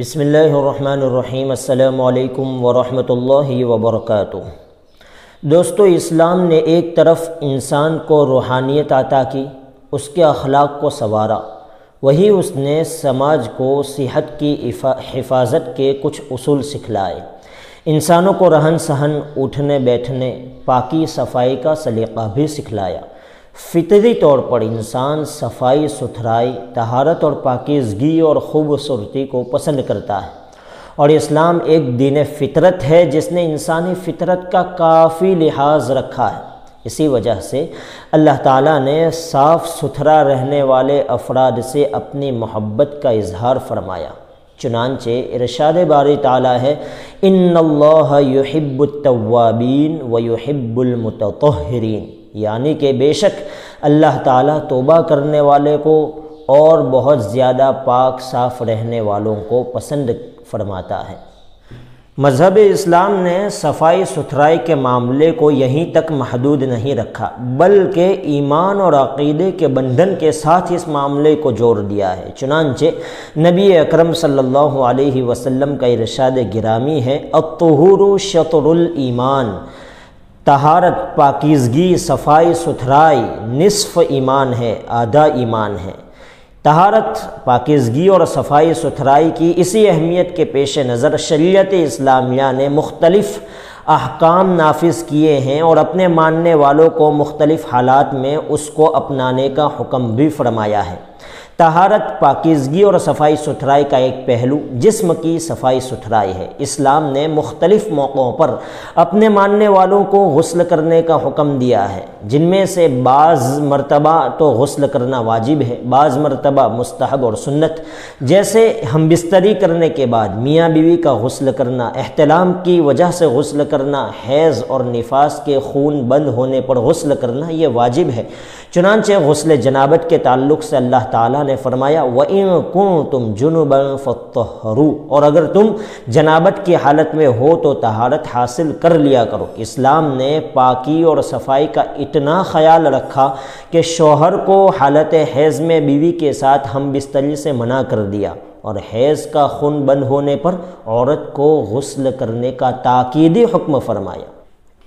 بسم اللہ الرحمن الرحیم۔ السلام علیکم ورحمۃ اللہ وبرکاتہ۔ دوستو، اسلام نے ایک طرف انسان کو روحانیت عطا کی، اس کے اخلاق کو سنوارا، وہی اس نے سماج کو صحت کی حفاظت کے کچھ اصول سکھلائے، انسانوں کو رہن سہن، اٹھنے بیٹھنے، پاکی صفائی کا سلیقہ بھی سکھلایا۔ فطری طور پر انسان صفائی ستھرائی، طہارت اور پاکیزگی اور خوبصورتی کو پسند کرتا ہے، اور اسلام ایک دین فطرت ہے جس نے انسانی فطرت کا کافی لحاظ رکھا ہے۔ اسی وجہ سے اللہ تعالیٰ نے صاف ستھرا رہنے والے افراد سے اپنی محبت کا اظہار فرمایا۔ چنانچہ ارشاد باری تعالیٰ ہے، ان اللہ یحب التوابین ویحب المتطہرین، یعنی کہ بے شک اللہ تعالیٰ توبہ کرنے والے کو اور بہت زیادہ پاک صاف رہنے والوں کو پسند فرماتا ہے۔ مذہب اسلام نے صفائی ستھرائی کے معاملے کو یہیں تک محدود نہیں رکھا، بلکہ ایمان اور عقیدے کے بندھن کے ساتھ اس معاملے کو جوڑ دیا ہے۔ چنانچہ نبی اکرم صلی اللہ علیہ وسلم کا ارشاد گرامی ہے، الطہور شطر الایمان، طہارت، پاکیزگی، صفائی ستھرائی نصف ایمان ہے، آدھا ایمان ہے۔ طہارت، پاکیزگی اور صفائی ستھرائی کی اسی اہمیت کے پیش نظر شریعت اسلامیہ نے مختلف احکام نافذ کیے ہیں اور اپنے ماننے والوں کو مختلف حالات میں اس کو اپنانے کا حکم بھی فرمایا ہے۔ طہارت، پاکیزگی اور صفائی ستھرائی کا ایک پہلو جسم کی صفائی ستھرائی ہے۔ اسلام نے مختلف موقعوں پر اپنے ماننے والوں کو غسل کرنے کا حکم دیا ہے، جن میں سے بعض مرتبہ تو غسل کرنا واجب ہے، بعض مرتبہ مستحب اور سنت، جیسے ہم بستری کرنے کے بعد میاں بیوی کا غسل کرنا، احتلام کی وجہ سے غسل کرنا، حیض اور نفاس کے خون بند ہونے پر غسل کرنا، یہ واجب ہے۔ چنانچہ غسل جنابت کے تعلق سے اللہ تعالیٰ نے فرمایا، وَإِن كُنتُمْ جُنُبًا فَاطَّهِّرُوا، اور اگر تم جنابت کی حالت میں ہو تو طہارت حاصل کر لیا کرو۔ اسلام نے پاکی اور صفائی کا اتنا خیال رکھا کہ شوہر کو حالت حیض میں بیوی کے ساتھ ہم بستری سے منع کر دیا، اور حیض کا خون بند ہونے پر عورت کو غسل کرنے کا تاکیدی حکم فرمایا۔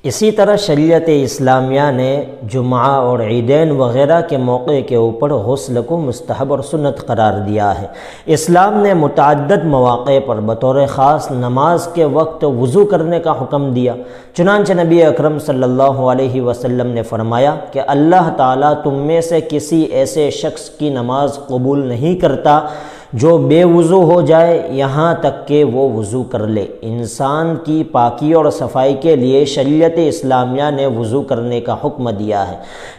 اسی طرح شریعت اسلامیہ نے جمعہ اور عیدین وغیرہ کے موقع کے اوپر غسل کو مستحب اور سنت قرار دیا ہے۔ اسلام نے متعدد مواقع پر بطور خاص نماز کے وقت وضو کرنے کا حکم دیا۔ چنانچہ نبی اکرم صلی اللہ علیہ وسلم نے فرمایا کہ اللہ تعالیٰ تم میں سے کسی ایسے شخص کی نماز قبول نہیں کرتا جو بے وضو ہو جائے یہاں تک کہ وہ وضو کر لے۔ انسان کی پاکی اور صفائی کے لیے شریعت اسلامیہ نے وضو کرنے کا حکم دیا ہے،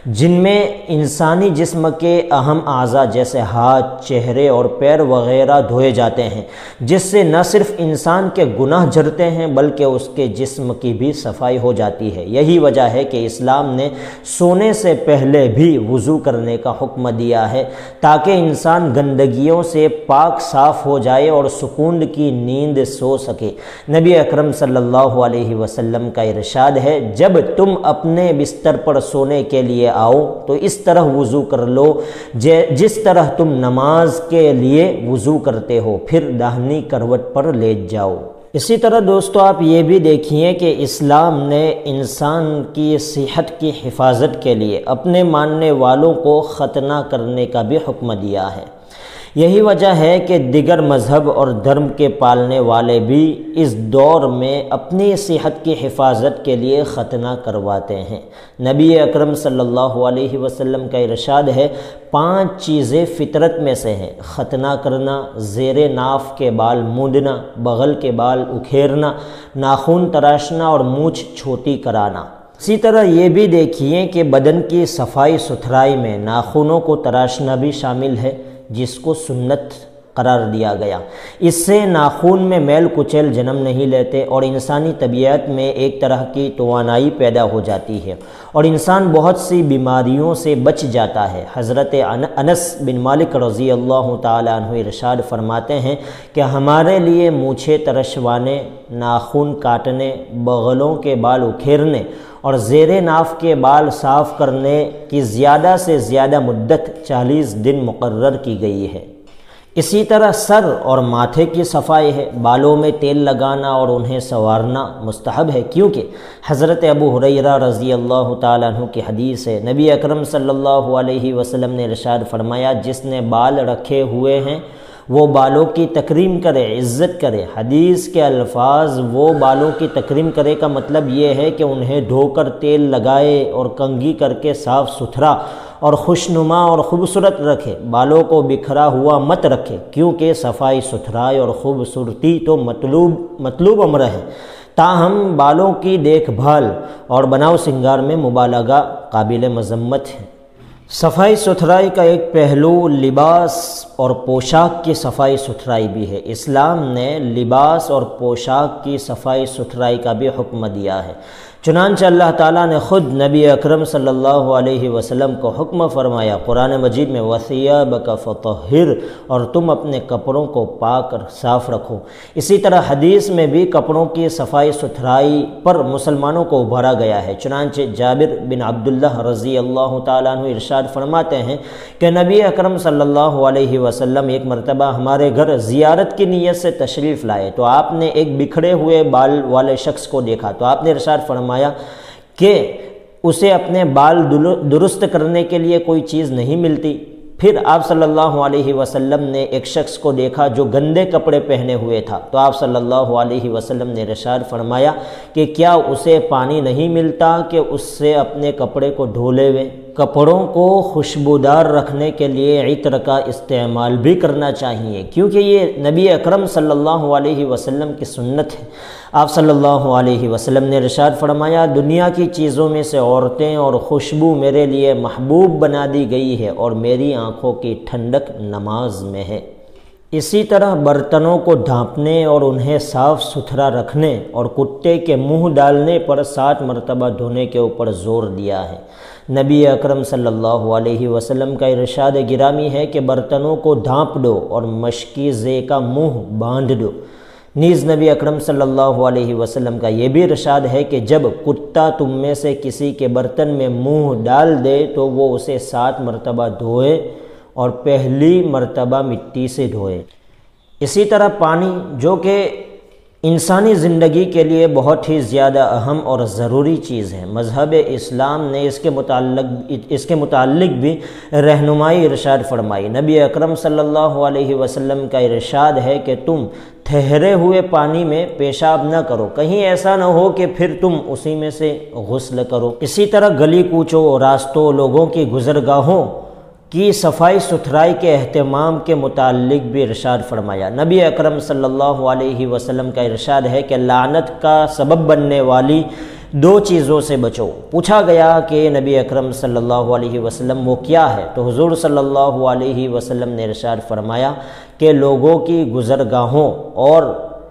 جن میں انسانی جسم کے اہم اعضاء جیسے ہاتھ، چہرے اور پیر وغیرہ دھوئے جاتے ہیں، جس سے نہ صرف انسان کے گناہ جھڑتے ہیں بلکہ اس کے جسم کی بھی صفائی ہو جاتی ہے۔ یہی وجہ ہے کہ اسلام نے سونے سے پہلے بھی وضو کرنے کا حکم دیا ہے، تاکہ انسان گندگیوں سے پاک صاف ہو جائے اور سکون کی نیند سو سکے۔ نبی اکرم صلی اللہ علیہ وسلم کا ارشاد ہے، جب تم اپنے بستر پر سونے کے لیے آؤ تو اس طرح وضو کر لو جس طرح تم نماز کے لیے وضو کرتے ہو، پھر داہنی کروٹ پر لیٹ جاؤ۔ اسی طرح دوستو آپ یہ بھی دیکھیے کہ اسلام نے انسان کی صحت کی حفاظت کے لیے اپنے ماننے والوں کو ختنہ کرنے کا بھی حکم دیا ہے۔ یہی وجہ ہے کہ دیگر مذہب اور دھرم کے پالنے والے بھی اس دور میں اپنی صحت کی حفاظت کے لیے ختنہ کرواتے ہیں۔ نبی اکرم صلی اللہ علیہ وسلم کا ارشاد ہے، 5 چیزیں فطرت میں سے ہیں: ختنہ کرنا، زیر ناف کے بال مونڈنا، بغل کے بال اکھیرنا، ناخن تراشنا اور مونچھ چھوٹی کرانا۔ اسی طرح یہ بھی دیکھیے کہ بدن کی صفائی ستھرائی میں ناخنوں کو تراشنا بھی شامل ہے، جس کو سنت قرار دیا گیا۔ اس سے ناخن میں میل کچیل جنم نہیں لیتے اور انسانی طبیعت میں ایک طرح کی توانائی پیدا ہو جاتی ہے اور انسان بہت سی بیماریوں سے بچ جاتا ہے۔ حضرت انس بن مالک رضی اللہ تعالیٰ عنہ ارشاد فرماتے ہیں کہ ہمارے لیے مونچھیں ترشوانے، ناخن کاٹنے، بغلوں کے بال اکھیرنے اور زیر ناف کے بال صاف کرنے کی زیادہ سے زیادہ مدت 40 دن مقرر کی گئی ہے۔ اسی طرح سر اور ماتھے کی صفائی ہے، بالوں میں تیل لگانا اور انہیں سنوارنا مستحب ہے، کیونکہ حضرت ابو ہریرہ رضی اللہ تعالیٰ عنہ کی حدیث ہے، نبی اکرم صلی اللہ علیہ وسلم نے ارشاد فرمایا، جس نے بال رکھے ہوئے ہیں وہ بالوں کی تکریم کرے، عزت کرے۔ حدیث کے الفاظ وہ بالوں کی تکریم کرے کا مطلب یہ ہے کہ انہیں دھو کر تیل لگائے اور کنگھی کر کے صاف ستھرا اور خوشنما اور خوبصورت رکھے، بالوں کو بکھرا ہوا مت رکھے، کیونکہ صفائی ستھرائی اور خوبصورتی تو مطلوب امر ہے، تاہم بالوں کی دیکھ بھال اور بناؤ سنگار میں مبالغہ قابل مذمت ہے۔ صفائی ستھرائی کا ایک پہلو لباس اور پوشاک کی صفائی ستھرائی بھی ہے۔ اسلام نے لباس اور پوشاک کی صفائی ستھرائی کا بھی حکم دیا ہے، چنانچہ اللہ تعالیٰ نے خود نبی اکرم صلی اللہ علیہ وسلم کو حکم فرمایا قرآن مجید میں، وَثِيَابَكَ فَطَهِّرْ، اور تم اپنے کپڑوں کو پاک اور صاف رکھو۔ اسی طرح حدیث میں بھی کپڑوں کی صفائی ستھرائی پر مسلمانوں کو ابھارا گیا ہے، چنانچہ جابر بن عبداللہ رضی اللہ تعالیٰ عنہ ارشاد فرماتے ہیں کہ نبی اکرم صلی اللہ علیہ وسلم ایک مرتبہ ہمارے گھر زیارت کی نیت سے تشریف لائے تو آپ نے ایک بکھڑے ہوئے بال والے شخص کو دیکھا تو آپ نے ارشاد فرمایا کہ اسے اپنے بال درست کرنے کے لیے کوئی چیز نہیں ملتی۔ پھر آپ صلی اللہ علیہ وسلم نے ایک شخص کو دیکھا جو گندے کپڑے پہنے ہوئے تھا تو آپ صلی اللہ علیہ وسلم نے ارشاد فرمایا کہ کیا اسے پانی نہیں ملتا کہ اس سے اپنے کپڑے کو دھو لے؟ کپڑوں کو خوشبودار رکھنے کے لیے عطر کا استعمال بھی کرنا چاہیے، کیونکہ یہ نبی اکرم صلی اللہ علیہ وسلم کی سنت ہے۔ آپ صلی اللہ علیہ وسلم نے ارشاد فرمایا، دنیا کی چیزوں میں سے عورتیں اور خوشبو میرے لیے محبوب بنا دی گئی ہے اور میری آنکھوں کی ٹھنڈک نماز میں ہے۔ اسی طرح برتنوں کو ڈھانپنے اور انہیں صاف ستھرا رکھنے اور کتے کے منہ ڈالنے پر 7 مرتبہ دھونے کے اوپر زور دیا ہے۔ نبی اکرم صلی اللہ علیہ وسلم کا ارشاد گرامی ہے کہ برتنوں کو ڈھانپ دو اور مشکیزے کا منہ باندھ دو۔ نیز نبی اکرم صلی اللہ علیہ وسلم کا یہ بھی ارشاد ہے کہ جب کتا تم میں سے کسی کے برتن میں منہ ڈال دے تو وہ اسے 7 مرتبہ دھوئے اور پہلی مرتبہ مٹی سے دھوئے۔ اسی طرح پانی، جو کہ انسانی زندگی کے لیے بہت ہی زیادہ اہم اور ضروری چیز ہے، مذہب اسلام نے اس کے متعلق بھی رہنمائی ارشاد فرمائی۔ نبی اکرم صلی اللہ علیہ وسلم کا ارشاد ہے کہ تم ٹھہرے ہوئے پانی میں پیشاب نہ کرو، کہیں ایسا نہ ہو کہ پھر تم اسی میں سے غسل کرو۔ اسی طرح گلی کوچوں، راستوں، لوگوں کی گزرگاہوں کی صفائی ستھرائی کے اہتمام کے متعلق بھی ارشاد فرمایا۔ نبی اکرم صلی اللہ علیہ وسلم کا ارشاد ہے کہ لعنت کا سبب بننے والی 2 چیزوں سے بچو۔ پوچھا گیا کہ نبی اکرم صلی اللہ علیہ وسلم وہ کیا ہے؟ تو حضور صلی اللہ علیہ وسلم نے ارشاد فرمایا کہ لوگوں کی گزرگاہوں اور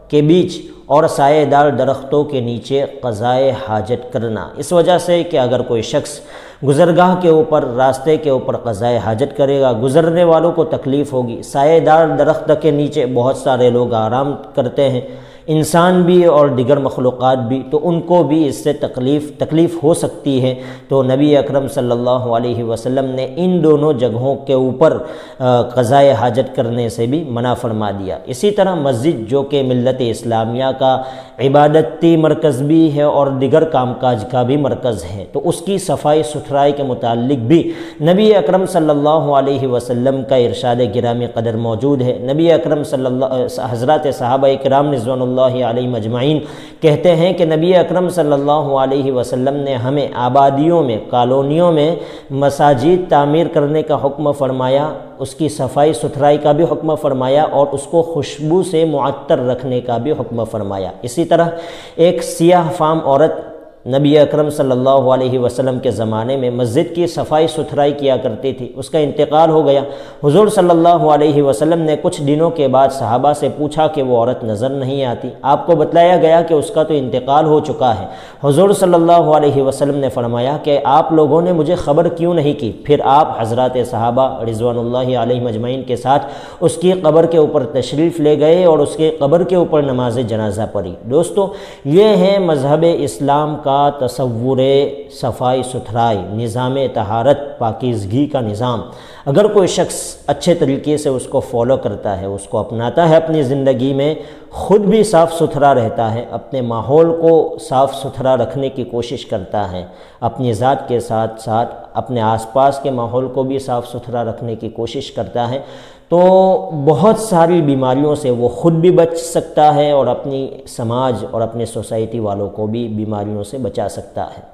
کے بیچ اور سایہ دار درختوں کے نیچے قضائے حاجت کرنا، اس وجہ سے کہ اگر کوئی شخص گزرگاہ کے اوپر، راستے کے اوپر قضائے حاجت کرے گا، گزرنے والوں کو تکلیف ہوگی۔ سایہ دار درخت کے نیچے بہت سارے لوگ آرام کرتے ہیں، انسان بھی اور دیگر مخلوقات بھی، تو ان کو بھی اس سے تکلیف ہو سکتی ہے۔ تو نبی اکرم صلی اللہ علیہ وسلم نے ان دونوں جگہوں کے اوپر قضائے حاجت کرنے سے بھی منع فرما دیا۔ اسی طرح مسجد، جو کہ ملت اسلامیہ کا عبادتی مرکز بھی ہے اور دیگر کام کاج کا بھی مرکز ہے، تو اس کی صفائی ستھرائی کے متعلق بھی نبی اکرم صلی اللہ علیہ وسلم کا ارشاد گرامی قدر موجود ہے۔ نبی اکرم حضرات صحابہ کرام رضوان اللہ علیہ مجمعین کہتے ہیں کہ نبی اکرم صلی اللہ علیہ وسلم نے ہمیں آبادیوں میں، کالونیوں میں مساجد تعمیر کرنے کا حکم فرمایا، اس کی صفائی ستھرائی کا بھی حکم فرمایا اور اس کو خوشبو سے معطر رکھنے کا بھی حکم فرمایا۔ اسی طرح ایک سیاہ فام عورت نبی اکرم صلی اللہ علیہ وسلم کے زمانے میں مسجد کی صفائی ستھرائی کیا کرتی تھی، اس کا انتقال ہو گیا۔ حضور صلی اللہ علیہ وسلم نے کچھ دنوں کے بعد صحابہ سے پوچھا کہ وہ عورت نظر نہیں آتی، آپ کو بتلایا گیا کہ اس کا تو انتقال ہو چکا ہے۔ حضور صلی اللہ علیہ وسلم نے فرمایا کہ آپ لوگوں نے مجھے خبر کیوں نہیں کی؟ پھر آپ حضرات صحابہ رضوان اللہ علیہ مجمعین کے ساتھ اس کی قبر کے اوپر تشریف لے گئے اور اس کے قبر کے اوپر نماز جنازہ پڑھی۔ دوستو، یہ ہے مذہب اسلام کا تصور صفائی ستھرائی، نظام طہارت پاکیزگی کا نظام اگر کوئی شخص اچھے طریقے سے اس کو فالو کرتا ہے، اس کو اپناتا ہے اپنی زندگی میں، خود بھی صاف ستھرا رہتا ہے، اپنے ماحول کو صاف ستھرا رکھنے کی کوشش کرتا ہے، اپنی ذات کے ساتھ ساتھ اپنے آس پاس کے ماحول کو بھی صاف ستھرا رکھنے کی کوشش کرتا ہے، تو بہت ساری بیماریوں سے وہ خود بھی بچ سکتا ہے اور اپنی سماج اور اپنے سوسائٹی والوں کو بھی بیماریوں سے بچا سکتا ہے۔